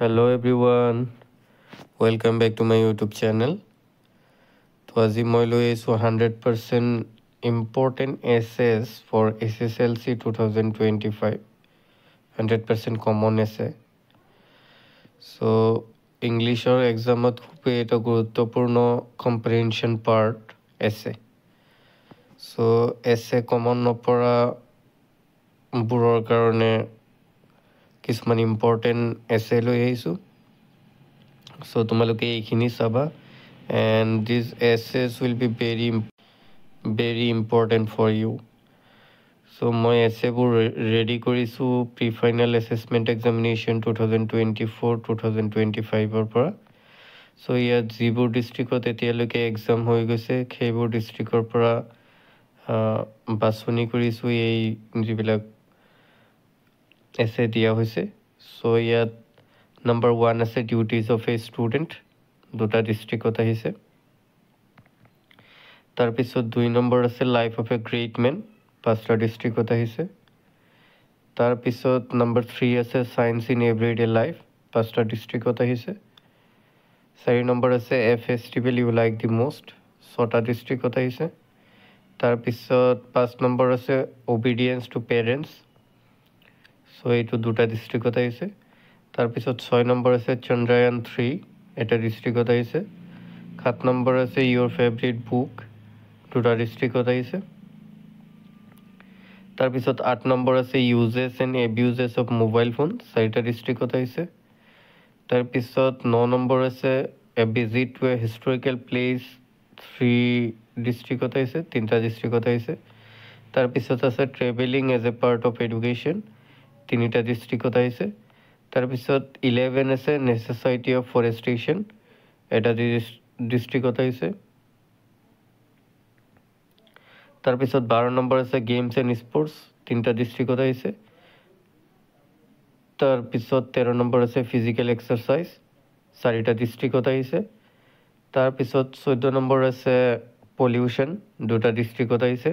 Hello everyone, welcome back to my YouTube channel. So আজি মই লৈ আছো 100% important essays for SSLC 2025. 100% common essay. So English or exam খুবই এটা গুরুত্বপূর্ণ comprehension part essay. So essay common নপৰা বুৰৰ কাৰণে কিছুমান ইম্পৰ্টেণ্ট এছে লৈ আহিছোঁ চ' তোমালোকে এইখিনি চাবা and this essays will be very important for you so' মই এছেবোৰ ৰেডি কৰিছোঁ প্ৰি ফাইনেল এছেছমেণ্ট এক্সামিনেশ্যন 2024-2025 পৰা চ' ইয়াত যিবোৰ ডিষ্ট্ৰিক্টত এতিয়ালৈকে এক্সাম হৈ গৈছে সেইবোৰ ডিষ্ট্ৰিক্টৰ পৰা বাছনি কৰিছোঁ এই যিবিলাক এছে দিয়া হৈছে চ' ইয়াত নম্বৰ 1 আছে ডিউটিজ অফ এ ষ্টুডেণ্ট দুটা ডিষ্ট্ৰিক্টত আহিছে তাৰপিছত 2 নম্বৰ আছে life of a great man 5টা ডিষ্ট্ৰিক্টত আহিছে তাৰপিছত নম্বৰ 3 আছে চায়েন্স ইন এভৰিডে লাইফ 5টা ডিষ্ট্ৰিক্টত আহিছে 4 নম্বৰ আছে a festival you like the most 6টা ডিষ্ট্ৰিক্টত আহিছে তাৰপিছত 5 নম্বৰ আছে অবিডিয়েন্স টু পেৰেণ্টছ চ' এইটো দুটা ডিষ্ট্ৰিক্টত আহিছে তাৰপিছত 6 নম্বৰ আছে চন্দ্ৰায়ন 3 এটা ডিষ্ট্ৰিক্টত আহিছে 7 নম্বৰ আছে ইয়ৰ ফেভৰেট বুক দুটা ডিষ্ট্ৰিক্টত আহিছে তাৰপিছত 8 নম্বৰ আছে uses and abuses of mobile phone 4টা ডিষ্ট্ৰিক্টত আহিছে তাৰপিছত 9 নম্বৰ আছে a visit to a historical place 3 ডিষ্ট্ৰিক্টত আহিছে 3টা ডিষ্ট্ৰিক্টত আহিছে তাৰপিছত আছে travelling as a part of education 3টা ডিষ্ট্ৰিক্টত আহিছে তাৰপিছত 11 আছে নেচেছিটি অফ ফৰেষ্টেশ্যন এটা ডিষ্ট্ৰিক্টত আহিছে তাৰপিছত 12 নম্বৰ আছে গেমছ এণ্ড স্পৰ্টছ 3টা ডিষ্ট্ৰিক্টত আহিছে তাৰপিছত 13 নম্বৰ আছে ফিজিকেল এক্সাৰচাইজ 4টা ডিষ্ট্ৰিক্টত আহিছে তাৰপিছত 14 নম্বৰ আছে পলিউশ্যন দুটা ডিষ্ট্ৰিক্টত আহিছে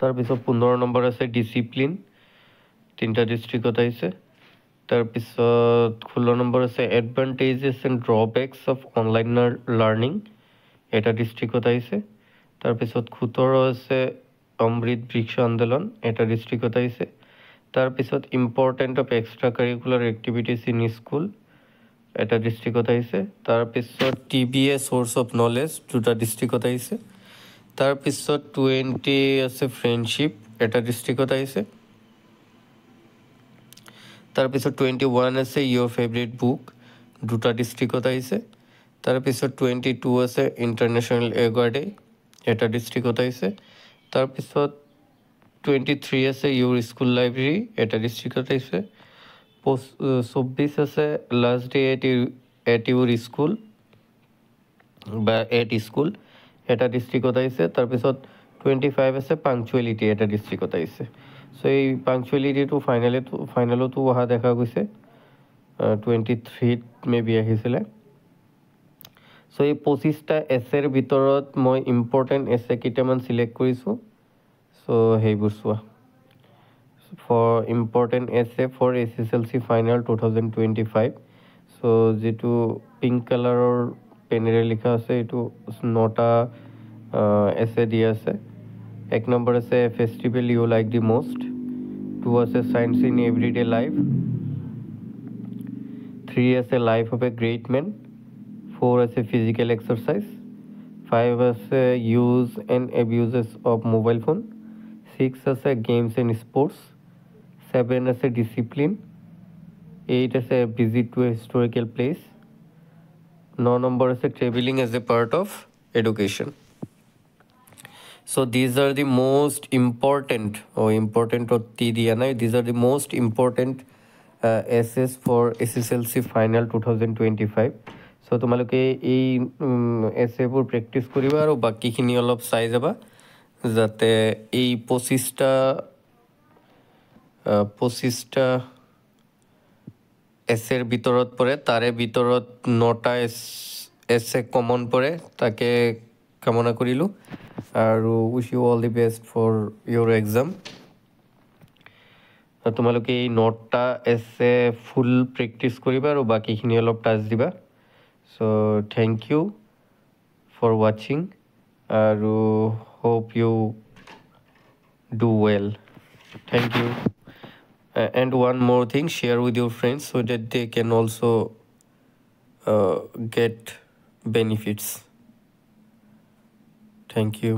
তাৰপিছত 15 নম্বৰ আছে ডিচিপ্লিন 3টা ডিষ্ট্ৰিক্টত আহিছে তাৰপিছত 16 নম্বৰ আছে এডভান্টেজেছ এণ্ড ড্ৰবেকছ অফ অনলাইন লাৰ্ণিং এটা ডিষ্ট্ৰিক্টত আহিছে তাৰপিছত 17 আছে অমৃত বৃক্ষ আন্দোলন এটা ডিষ্ট্ৰিক্টত আহিছে তাৰপিছত important of extra curricular activities in school এটা ডিষ্ট্ৰিক্টত আহিছে তাৰপিছত TBA চ'ৰ্চ অফ নলেজ দুটা ডিষ্ট্ৰিক্টত আহিছে তাৰপিছত 20 আছে ফ্ৰেণ্ডশ্বিপ এটা ডিষ্ট্ৰিক্টত আহিছে তাৰপিছত 21 আছে ইয়ৰ ফেভৰেট বুক দুটা ডিষ্ট্ৰিক্টত আহিছে তাৰপিছত 22 আছে ইণ্টাৰনেশ্যনেল য়োগা ডে এটা ডিষ্ট্ৰিক্টত আহিছে তাৰপিছত 23 আছে ইয়ৰ স্কুল লাইব্ৰেৰী এটা ডিষ্ট্ৰিক্টত আহিছে 24 আছে last day at Euro school বা এট স্কুল এটা ডিষ্ট্ৰিক্টত আহিছে তাৰপিছত 25 আছে পাংচুৱেলিটি এটা ডিষ্ট্ৰিক্টত আহিছে চ' এই পাংচুৱেলিটিটো ফাইনেলতো অহা দেখা গৈছে 23 মে বি আহিছিলে চ' এই 25টা এছেৰ ভিতৰত মই ইম্পৰ্টেণ্ট এছে কেইটামান চিলেক্ট কৰিছোঁ চ' সেইবোৰ চোৱা ফৰ ইম্পৰ্টেণ্ট এছে ফৰ SSLC ফাইনেল 2025 চ' যিটো পিংক কালাৰৰ পেনেৰে লিখা আছে এইটো 9টা এছে দিয়া আছে 1 নম্বৰ আছে festival you like the most 2 আছে চায়েন্স ইন এভৰিডে লাইফ 3 আছে life of a great men 4 আছে ফিজিকেল এক্সাৰচাইজ 5 আছে use and abuses of mobile phone 6 আছে গেমছ এণ্ড স্পৰ্টছ 7 আছে ডিচিপ্লিন 8 আছে visit to a historical place 9 নম্বৰ আছে travelling as a part of education So these are the most important these are the most important essays for SSLC final 2025 so তোমালোকে এই এছেবোৰ practice কৰিবা আৰু বাকিখিনি অলপ চাই যাবা যাতে এই 25টা এছেৰ ভিতৰত পৰে তাৰে ভিতৰত 9টা এছে কমন পৰে তাকে কামনা কৰিলোঁ আৰু wish you all the best for your exam তোমালোকে এই নোটটা এছে ফুল প্ৰেক্টিছ কৰিবা আৰু বাকীখিনি অলপ টাচ দিবা। চ' থেংক ইউ ফৰ ৱাচিং আৰু hope you do well. Thank you. And one more thing, share with your friends so that they can also get benefits. Thank you.